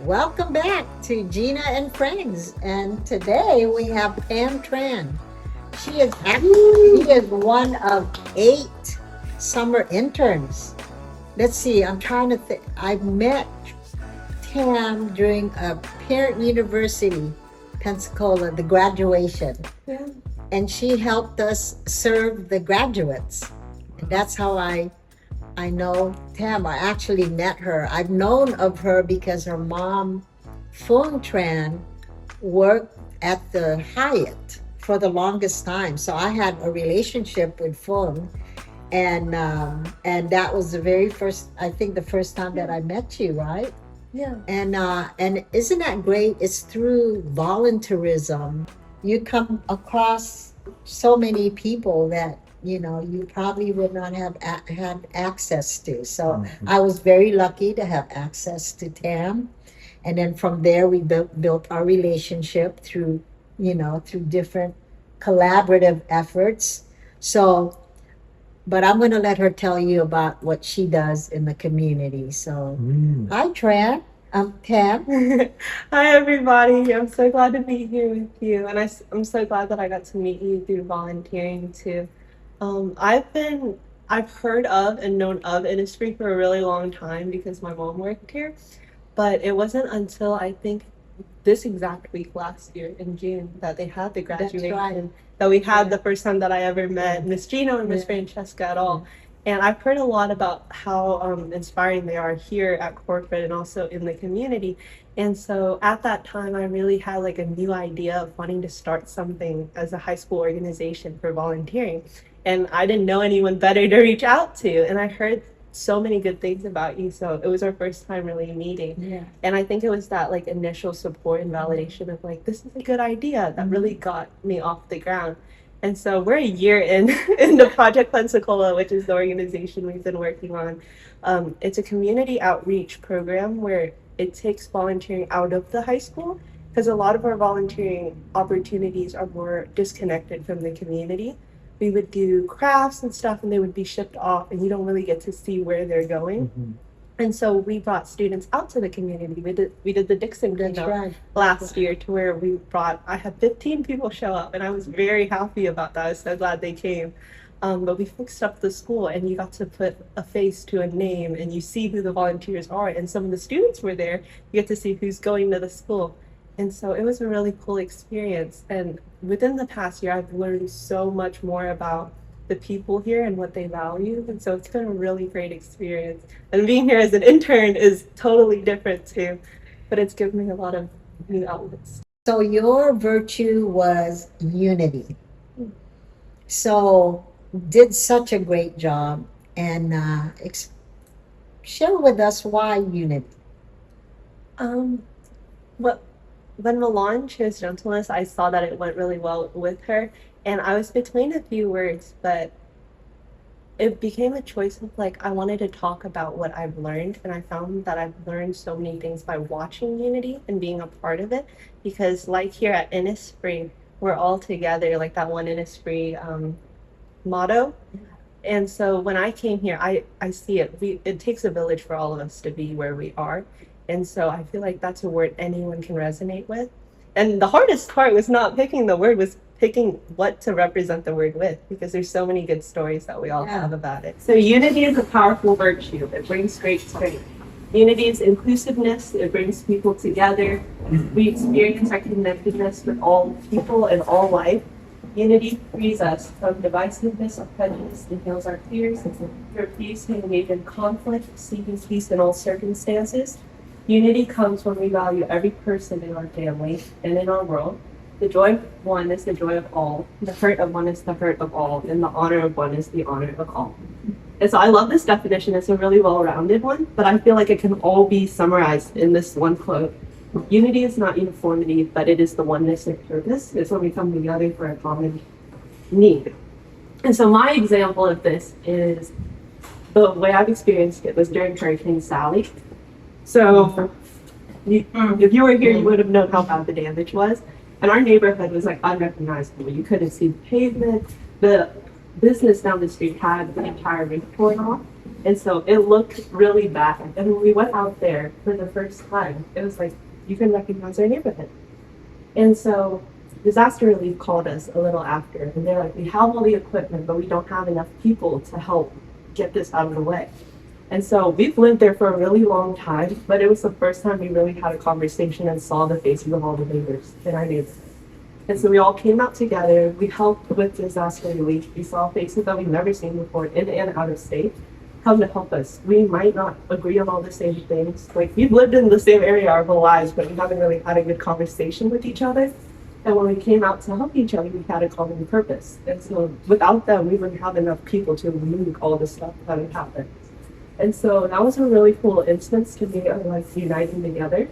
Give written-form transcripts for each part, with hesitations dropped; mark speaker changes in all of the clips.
Speaker 1: Welcome back to Gina and Friends. And today we have Tam Tran. She is one of 8 summer interns. Let's see, I'm trying to think. I met Tam during a parent university, Pensacola, the graduation.
Speaker 2: Yeah.
Speaker 1: And she helped us serve the graduates. And that's how I know Tam. I actually met her. I've known of her because her mom, Fung Tran, worked at the Hyatt for the longest time. So I had a relationship with Fung, and that was the very first. I think the first time that I met you, right?
Speaker 2: Yeah.
Speaker 1: And isn't that great? It's through volunteerism you come across so many people that you probably would not have had access to. So I was very lucky to have access to Tam, and then from there we built our relationship through different collaborative efforts. So, but I'm going to let her tell you about what she does in the community. So, hi, Tran. I'm Tam.
Speaker 2: Hi, everybody. I'm so glad to be here with you. And I'm so glad that I got to meet you through volunteering too. I've heard of and known of Innisfree for a really long time because my mom worked here. But it wasn't until I think this exact week last year in June that they had the
Speaker 1: That's
Speaker 2: graduation
Speaker 1: right.
Speaker 2: that we had
Speaker 1: Yeah.
Speaker 2: the first time that I ever met Miss Gina and Miss
Speaker 1: Yeah.
Speaker 2: Francesca at all. And I've heard a lot about how inspiring they are here at corporate and also in the community. And so at that time, I really had like a new idea of wanting to start something as a high school organization for volunteering. And I didn't know anyone better to reach out to. And I heard so many good things about you. So it was our first time really meeting.
Speaker 1: Yeah.
Speaker 2: And I think it was that like initial support and validation of like, this is a good idea that really got me off the ground. And so we're a year in into Project Pensacola, which is the organization we've been working on. It's a community outreach program where it takes volunteering out of the high school because a lot of our volunteering opportunities are more disconnected from the community. We would do crafts and stuff and they would be shipped off and you don't really get to see where they're going. And so we brought students out to the community. We did the Dixon
Speaker 1: That's
Speaker 2: keynote
Speaker 1: right.
Speaker 2: last year to where I had 15 people show up and I was very happy about that. I was so glad they came. But we fixed up the school and you got to put a face to a name and you see who the volunteers are. And some of the students were there. You get to see who's going to the school. And so it was a really cool experience. And within the past year, I've learned so much more about the people here and what they value. And so it's been a really great experience. And being here as an intern is totally different too, but it's given me a lot of new outlets.
Speaker 1: So your virtue was unity. So did such a great job, and share with us why unity.
Speaker 2: Um, what when Milan chose gentleness, I saw that it went really well with her, and I was between a few words, but it became a choice of like I wanted to talk about what I've learned, and I found that I've learned so many things by watching Unity and being a part of it. Because like here at Innisfree, we're all together, like that one Innisfree motto. And so when I came here, I see it. It takes a village for all of us to be where we are, and so I feel like that's a word anyone can resonate with. And the hardest part was not picking the word, was picking what to represent the word with, because there's so many good stories that we all
Speaker 1: Yeah.
Speaker 2: have about it. So unity is a powerful virtue. It brings great strength. Unity is inclusiveness. It brings people together. We experience our connectedness with all people and all life. Unity frees us from divisiveness and prejudice and heals our fears. We refuse to engage in conflict, seeking peace in all circumstances. Unity comes when we value every person in our family and in our world. The joy of one is the joy of all. The hurt of one is the hurt of all. And the honor of one is the honor of all. And so I love this definition. It's a really well-rounded one, but I feel like it can all be summarized in this one quote. Unity is not uniformity, but it is the oneness of purpose. It's when we come together for a common need. And so my example of this is the way I've experienced it was during Hurricane Sally. So if you were here, you would have known how bad the damage was. And our neighborhood was like unrecognizable. You couldn't see the pavement. The business down the street had the entire roof torn off. And so it looked really bad. And when we went out there for the first time, it was like, you can recognize our neighborhood. And so disaster relief called us a little after, and they're like, we have all the equipment, but we don't have enough people to help get this out of the way. And so we've lived there for a really long time, but it was the first time we really had a conversation and saw the faces of all the neighbors in our neighborhood. And so we all came out together. We helped with disaster relief. We saw faces that we've never seen before in and out of state come to help us. We might not agree on all the same things. Like, we've lived in the same area our whole lives, but we haven't really had a good conversation with each other. And when we came out to help each other, we had a common purpose. And so without them, we wouldn't have enough people to remove all the stuff that had happened. And so that was a really cool instance to be like uniting together.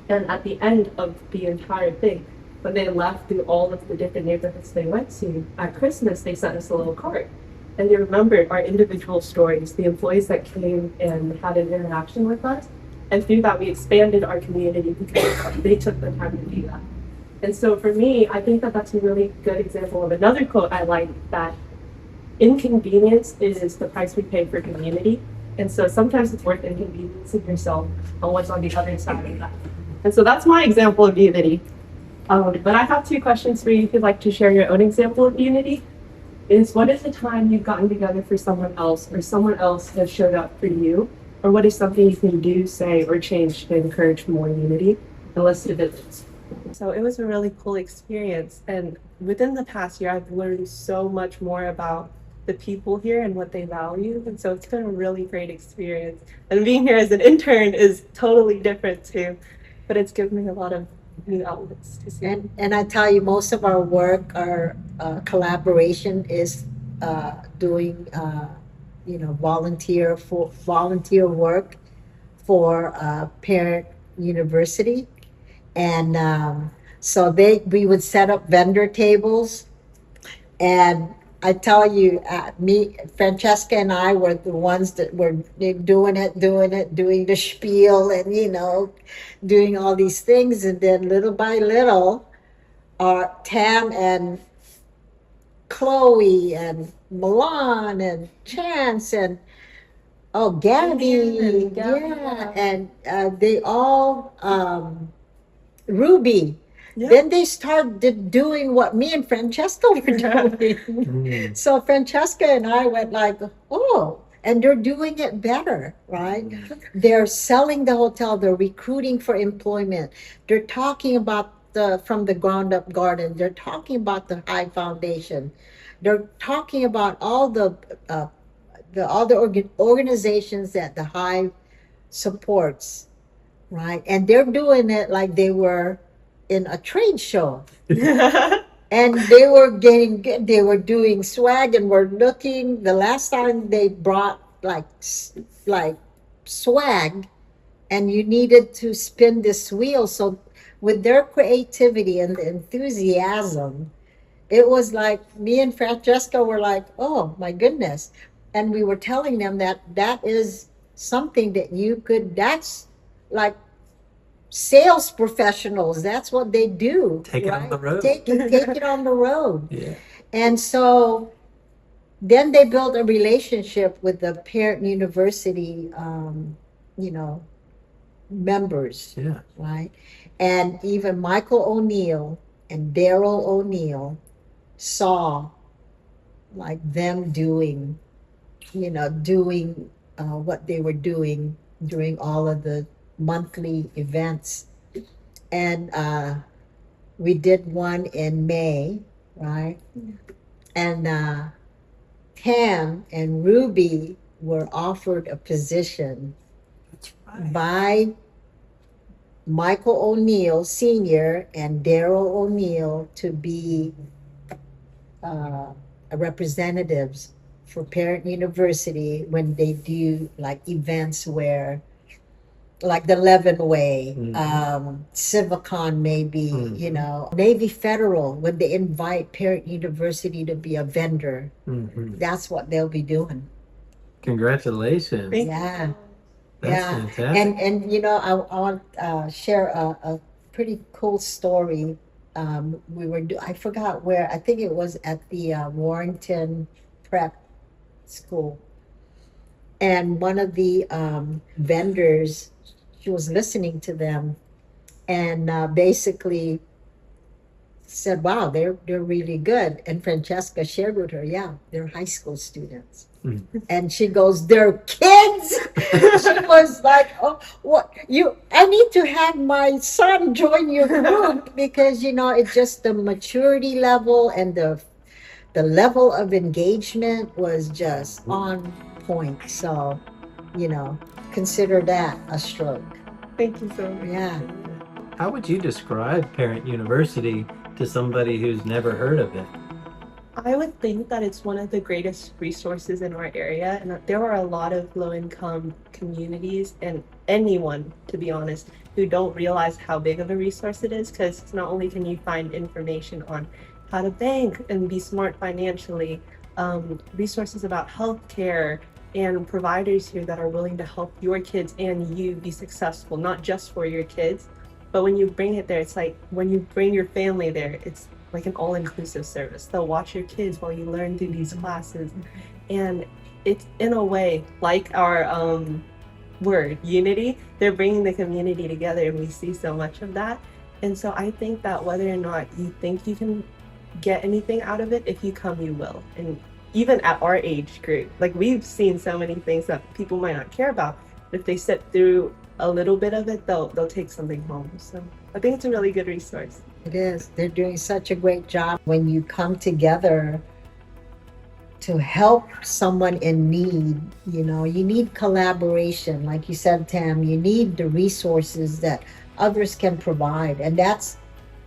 Speaker 2: And at the end of the entire thing, when they left through all of the different neighborhoods they went to, at Christmas, they sent us a little card. And they remembered our individual stories, the employees that came and had an interaction with us. And through that, we expanded our community because they took the time to do that. And so for me, I think that that's a really good example of another quote I like, that inconvenience is the price we pay for community. And so sometimes it's worth inconveniencing yourself on what's on the other side of that. And so that's my example of unity. But I have two questions for you if you'd like to share your own example of unity. What is the time you've gotten together for someone else, or someone else has showed up for you? Or what is something you can do, say, or change to encourage more unity? And let's do this. So it was a really cool experience. And within the past year, I've learned so much more about the people here and what they value. And so it's been a really great experience. And being here as an intern is totally different too. But it's given me a lot of new outlets to see.
Speaker 1: And I tell you, most of our work, our collaboration is doing, volunteer work for Parent University. And so we would set up vendor tables. And I tell you, Francesca and I were the ones that were doing the spiel and, doing all these things. And then little by little, Tam and Chloe and Milan and Chance and Gabby,
Speaker 2: And Gabby,
Speaker 1: yeah, and they all, Ruby.
Speaker 2: Yeah.
Speaker 1: Then they started doing what me and Francesca were doing. So Francesca and I went like, oh, and they're doing it better, right? They're selling the hotel. They're recruiting for employment. They're talking about from the ground up garden. They're talking about the Hive Foundation. They're talking about all the organizations that the Hive supports, right? And they're doing it like they were in a trade show. And they were doing swag, and we're looking, the last time they brought like swag, and you needed to spin this wheel. So with their creativity and the enthusiasm, it was like me and Francesca were like, oh my goodness. And we were telling them that is something that that's like sales professionals. That's what they do.
Speaker 3: Take it on the road.
Speaker 1: Take it on the road.
Speaker 3: Yeah.
Speaker 1: And so then they built a relationship with the Parent University, members.
Speaker 3: Yeah.
Speaker 1: Right. And even Michael O'Neill and Daryl O'Neill saw like them doing what they were doing during all of the monthly events. And we did one in May, right? And Tam and Ruby were offered a position
Speaker 3: That's right.
Speaker 1: by Michael O'Neill Sr. and Daryl O'Neill to be representatives for Parent University when they do like events where, like the Levin Way, Civicon maybe, Navy Federal, when they invite Parent University to be a vendor, that's what they'll be doing.
Speaker 3: Congratulations.
Speaker 1: Yeah.
Speaker 3: That's
Speaker 1: Yeah.
Speaker 3: fantastic.
Speaker 1: And I want to share a pretty cool story. I forgot where, I think it was at the Warrington Prep School. And one of the vendors, she was listening to them and basically said, "Wow, they're really good." And Francesca shared with her, "Yeah, they're high school students."
Speaker 3: Mm.
Speaker 1: And she goes, "They're kids." She was like, "Oh, what you? I need to have my son join your group because it's just the maturity level and the level of engagement was just on point. So, you know, consider that a stroke.
Speaker 2: Thank you so much.
Speaker 1: Yeah.
Speaker 3: How would you describe Parent University to somebody who's never heard of it?
Speaker 2: I would think that it's one of the greatest resources in our area, and that there are a lot of low-income communities and anyone, to be honest, who don't realize how big of a resource it is, because not only can you find information on how to bank and be smart financially, resources about healthcare and providers here that are willing to help your kids and you be successful, not just for your kids, but when you bring it there, it's like when you bring your family there, it's like an all-inclusive service. They'll watch your kids while you learn through these classes, and it's in a way like our word unity. They're bringing the community together, and we see so much of that. And so I think that whether or not you think you can get anything out of it, if you come, you will. And even at our age group, like we've seen so many things that people might not care about, but if they sit through a little bit of it, they'll take something home. So I think it's a really good resource.
Speaker 1: It is. They're doing such a great job when you come together to help someone in need. You need collaboration. Like you said, Tam, you need the resources that others can provide. And that's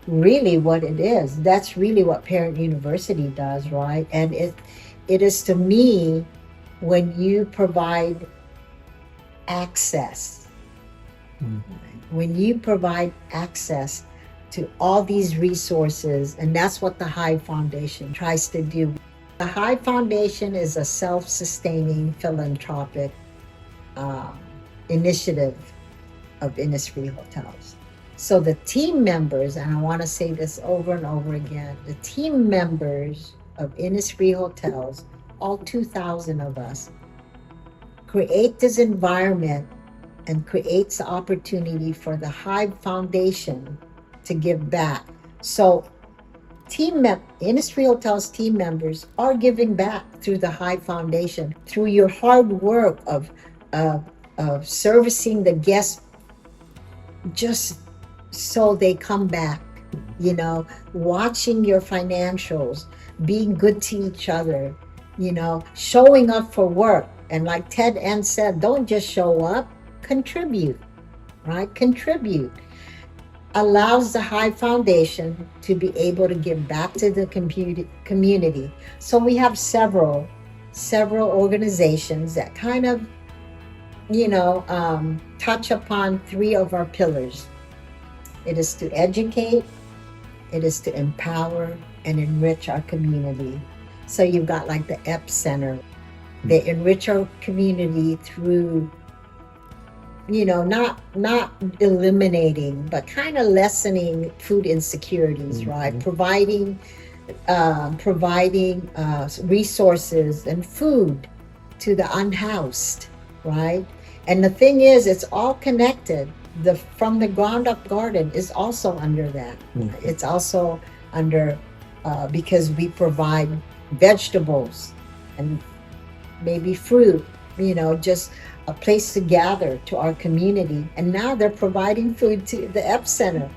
Speaker 1: really what it is. That's really what Parent University does, right? And it is, to me, when you provide access, when you provide access to all these resources, and that's what the Hive Foundation tries to do. The Hive Foundation is a self-sustaining philanthropic initiative of Innisfree Hotels. So the team members, and I want to say this over and over again, the team members of Innisfree Hotels, all 2,000 of us, create this environment and creates the opportunity for the Hive Foundation to give back. So Innisfree Hotels team members are giving back through the Hive Foundation, through your hard work of servicing the guests just so they come back, watching your financials, being good to each other, showing up for work. And like Ted N said, don't just show up, contribute, right? Contribute. Allows the Hive Foundation to be able to give back to the community. So we have several organizations that kind of, touch upon three of our pillars. It is to educate, it is to empower, and enrich our community. So you've got like the EP Center. They enrich our community through not eliminating, but kind of lessening food insecurities, right? Providing resources and food to the unhoused, right? And the thing is, it's all connected. From the ground up garden is also under that. It's also under because we provide vegetables and maybe fruit, just a place to gather to our community. And now they're providing food to the EP Center.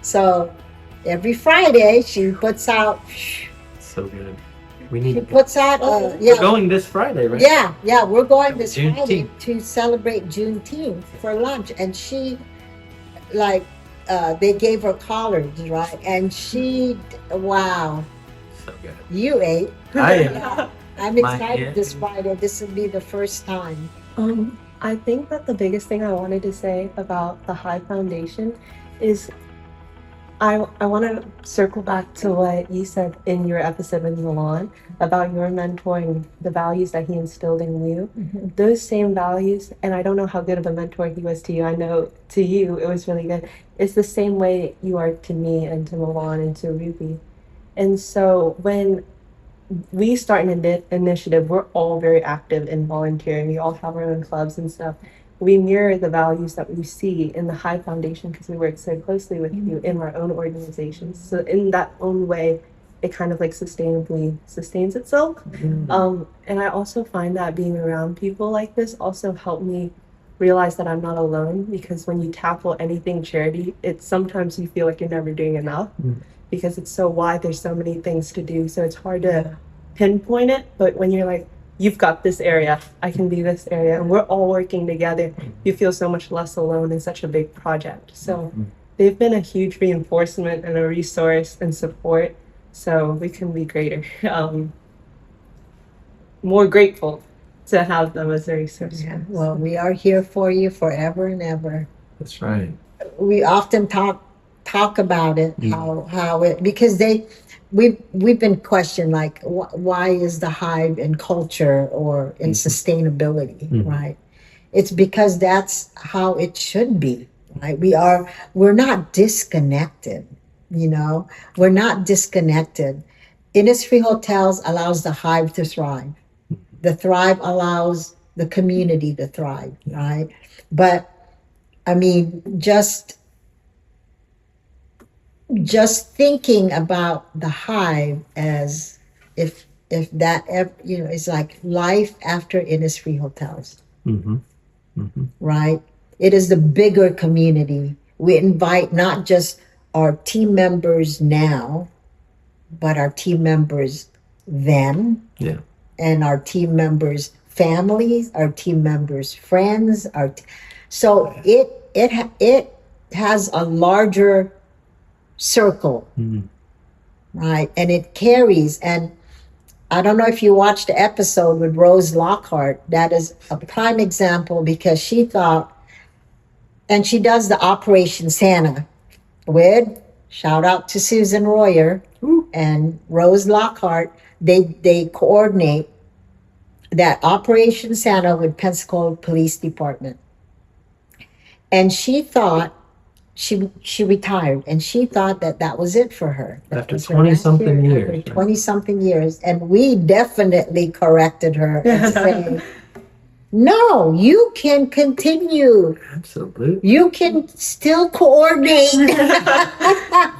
Speaker 1: So every Friday she puts out.
Speaker 3: So good. We need.
Speaker 1: She puts out.
Speaker 3: We're going this Friday, right?
Speaker 1: Yeah, we're going this Friday
Speaker 3: Juneteenth.
Speaker 1: to celebrate Juneteenth for lunch, and she, they gave her collards, right? And she, wow.
Speaker 3: So good.
Speaker 1: You ate.
Speaker 3: I am.
Speaker 1: I'm excited this Friday. This will be the first time.
Speaker 2: I think that the biggest thing I wanted to say about the Hive Foundation is I want to circle back to what you said in your episode with Milan about your mentor and the values that he instilled in you. Those same values, and I don't know how good of a mentor he was to you. I know to you it was really good. It's the same way you are to me and to Milan and to Ruby. And so when we start an initiative, we're all very active in volunteering. We all have our own clubs and stuff. We mirror the values that we see in the Hive Foundation because we work so closely with you in our own organizations. So in that own way, it kind of like sustainably sustains itself. And I also find that being around people like this also helped me realize that I'm not alone, because when you tackle anything charity, it's sometimes you feel like you're never doing enough because it's so wide, there's so many things to do. So it's hard to pinpoint it, but when you're like, you've got this area, I can do this area, and we're all working together, you feel so much less alone in such a big project. So they've been a huge reinforcement and a resource and support, so we can be greater, more grateful to have them as a resource.
Speaker 1: Yeah. Well, we are here for you forever and ever.
Speaker 3: That's right.
Speaker 1: We often talk about it, how it, because we've been questioned, like, why is the Hive in culture or in sustainability, right? It's because that's how it should be, right? We're not disconnected, you know? We're not disconnected. Innisfree Hotels allows the Hive to thrive. The thrive allows the community to thrive, right? But I mean, just thinking about the Hive as if that, you know, is like life after Innisfree Hotels, right? It is the bigger community. We invite not just our team members now, but our team members then.
Speaker 3: Yeah.
Speaker 1: And our team members' families, our team members' friends, so it has a larger circle, right? And it carries. And I don't know if you watched the episode with Rose Lockhart. That is a prime example, because she thought, and she does the Operation Santa with, shout out to Susan Royer and Rose Lockhart. They coordinate that Operation Santa with Pensacola Police Department. And she thought, she retired, and she thought that was it for her.
Speaker 3: After 20-something years.
Speaker 1: 20-something years. And we definitely corrected her and said, no, you can continue.
Speaker 3: Absolutely.
Speaker 1: You can still coordinate.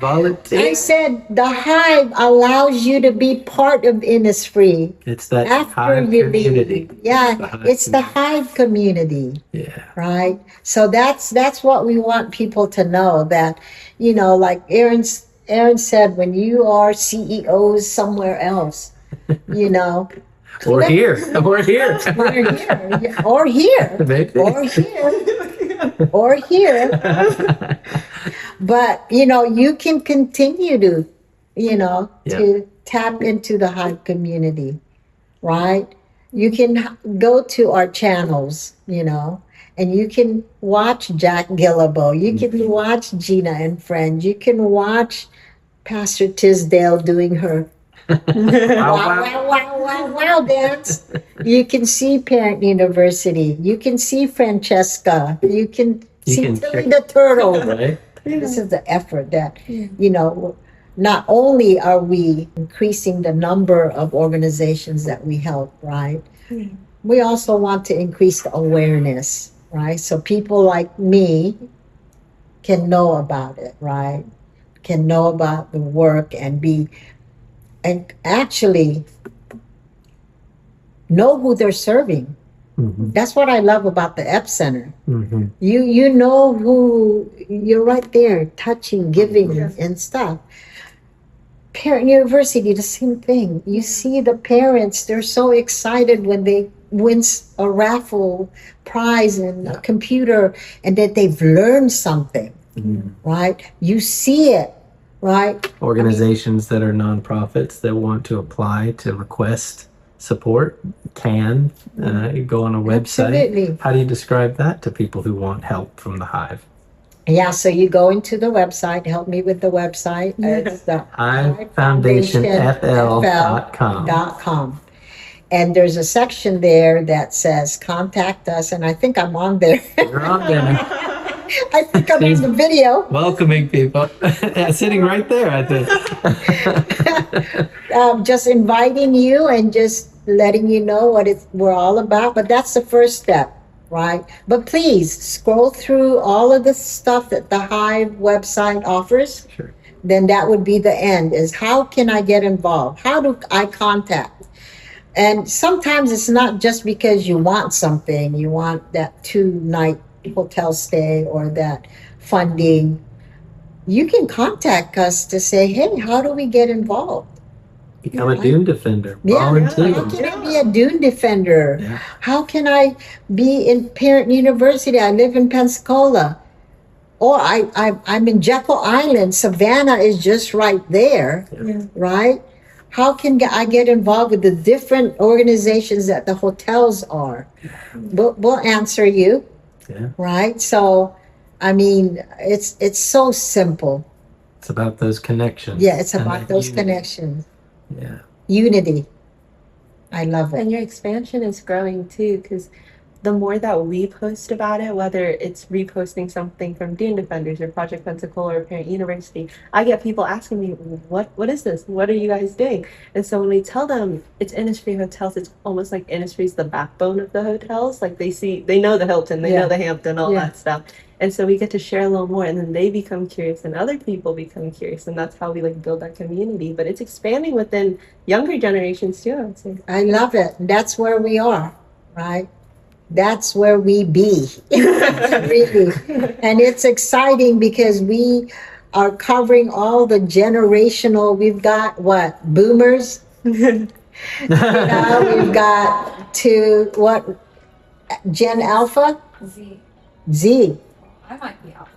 Speaker 3: Volunteer.
Speaker 1: I said the Hive allows you to be part of Innisfree.
Speaker 3: It's that
Speaker 1: After
Speaker 3: Hive
Speaker 1: you
Speaker 3: community.
Speaker 1: leave. Yeah, it's the Hive community.
Speaker 3: Yeah.
Speaker 1: Right? So that's what we want people to know, that, you know, like Aaron said, when you are CEOs somewhere else, you know.
Speaker 3: Or here. Or here.
Speaker 1: Or here.
Speaker 3: Maybe.
Speaker 1: Or here. Or here. But, you know, you can continue to, you know, to tap into the Hive community, right? You can go to our channels, you know, and you can watch Jack Gillibo. You can watch Gina and Friends. You can watch Pastor Tisdale doing her wow dance. You can see Parent University. You can see Francesca. You can see Tilly the Turtle.
Speaker 3: Right?
Speaker 1: This is the effort that, you know, not only are we increasing the number of organizations that we help, right? We also want to increase the awareness, right? So people like me can know about it, right? Can know about the work and actually know who they're serving. That's what I love about the Epicenter. You know who, you're right there, touching, giving, and stuff. Parent University, the same thing. You see the parents, they're so excited when they win a raffle prize and a computer, and that they've learned something, right? You see it, right?
Speaker 3: Organizations that are nonprofits that want to apply to request support can go on a website.
Speaker 1: Absolutely.
Speaker 3: How do you describe that to people who want help from the Hive?
Speaker 1: Yeah, so you go into the website, help me with the website. It's the
Speaker 3: HiveFoundationFL.com.
Speaker 1: And there's a section there that says contact us, and I think I'm on there.
Speaker 3: You're on there.
Speaker 1: I think I'm in the video.
Speaker 3: Welcoming people. Sitting right there, I think.
Speaker 1: Just inviting you and just letting you know what we're all about. But that's the first step, right? But please scroll through all of the stuff that the Hive website offers.
Speaker 3: Sure.
Speaker 1: Then that would be the end, is how can I get involved? How do I contact? And sometimes it's not just because you want something, you want that 2-night hotel stay or that funding. You can contact us to say, hey, how do we get involved?
Speaker 3: Become a dune defender.
Speaker 1: Yeah,
Speaker 3: Volunteer.
Speaker 1: how can I be a dune defender?
Speaker 3: Yeah.
Speaker 1: How can I be in Parent University? I live in Pensacola. Or I'm in Jekyll Island. Savannah is just right there,
Speaker 2: Yeah.
Speaker 1: right? How can I get involved with the different organizations that the hotels are? We'll answer you,
Speaker 3: Yeah.
Speaker 1: right? So, I mean, it's so simple.
Speaker 3: It's about those connections.
Speaker 1: Yeah, it's
Speaker 3: and
Speaker 1: about
Speaker 3: that
Speaker 1: those
Speaker 3: unity.
Speaker 1: connections.
Speaker 3: Yeah.
Speaker 1: Unity. I love it.
Speaker 2: And your expansion is growing too, because the more that we post about it, whether it's reposting something from Dune Defenders or Project Pensacola or Parent University, I get people asking me, what is this? What are you guys doing? And so when we tell them it's Innisfree Hotels, it's almost like Innisfree's the backbone of the hotels. Like they know the Hilton, they know the Hampton, all that stuff. And so we get to share a little more, and then they become curious and other people become curious, and that's how we like build that community. But it's expanding within younger generations too, I would say.
Speaker 1: I love it. That's where we are, right? That's where we be, really. And it's exciting because we are covering all the generational, we've got what, boomers? We've got Gen Alpha? Z.
Speaker 4: I might be out.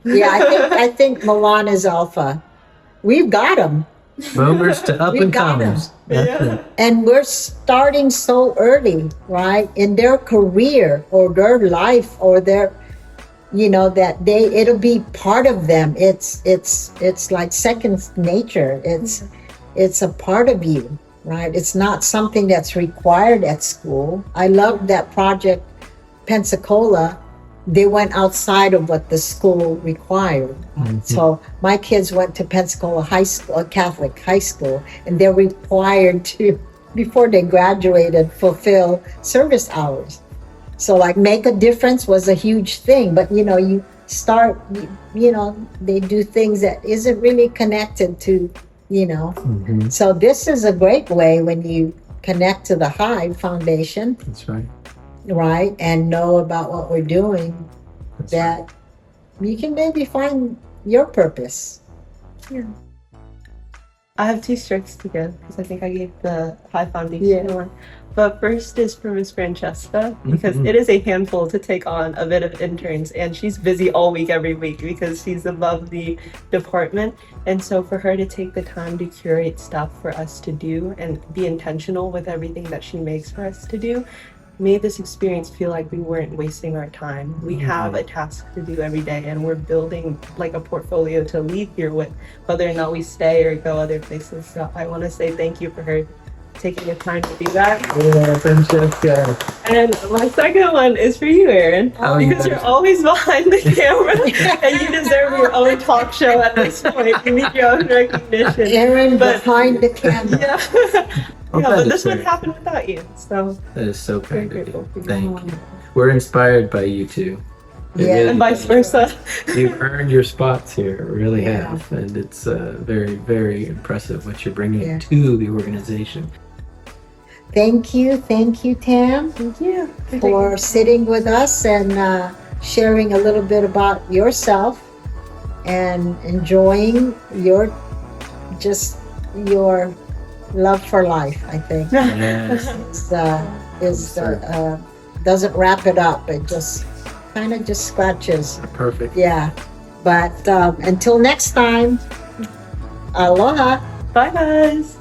Speaker 1: Yeah, I think Milan is Alpha. We've got them.
Speaker 3: Boomers to up
Speaker 1: We
Speaker 3: and
Speaker 1: got 'em.
Speaker 3: comers. That's it.
Speaker 1: And we're starting so early, right? In their career or their life or their, that it'll be part of them. It's like second nature. It's a part of you, right? It's not something that's required at school. I love that Project Pensacola. They went outside of what the school required. So my kids went to Pensacola High School, a Catholic high school, and they're required to, before they graduated, fulfill service hours. So like make a difference was a huge thing. But you start, they do things that isn't really connected to, So this is a great way when you connect to the Hive Foundation.
Speaker 3: That's right.
Speaker 1: Right, and know about what we're doing,
Speaker 3: That's
Speaker 1: that
Speaker 3: right.
Speaker 1: you can maybe find your purpose.
Speaker 2: I have 2 strikes to give because I think I gave the Hive Foundation one. But first is for Miss Francesca, because it is a handful to take on a bit of interns, and she's busy all week, every week, because she's above the department. And so for her to take the time to curate stuff for us to do and be intentional with everything that she makes for us to do, made this experience feel like we weren't wasting our time. We have a task to do every day, and we're building like a portfolio to leave here with, whether or not we stay or go other places. So I want to say thank you for her taking the time to do that.
Speaker 3: Yeah, Francesca.
Speaker 2: And my second one is for you, Erin, because you're always behind the camera, and you deserve your own talk show at this point. You need your own recognition.
Speaker 1: Erin behind the camera.
Speaker 2: Yeah, but this wouldn't happen without you. So
Speaker 3: That is so
Speaker 2: very
Speaker 3: kind of
Speaker 2: grateful
Speaker 3: you.
Speaker 2: for you.
Speaker 3: Thank you. We're inspired by you too. We
Speaker 1: Yeah.
Speaker 3: really
Speaker 2: And vice
Speaker 3: do.
Speaker 2: versa.
Speaker 3: You've earned your spots here, really
Speaker 1: Yeah.
Speaker 3: have, and it's very, very impressive what you're bringing
Speaker 1: Yeah.
Speaker 3: to the organization.
Speaker 1: Thank you, Tam,
Speaker 2: Thank you
Speaker 1: for sitting with us and sharing a little bit about yourself and enjoying your love for life. I think
Speaker 3: Yes,
Speaker 1: doesn't wrap it up. It just kind of just scratches.
Speaker 3: perfect.
Speaker 1: Yeah, but until next time, aloha.
Speaker 2: Bye, guys.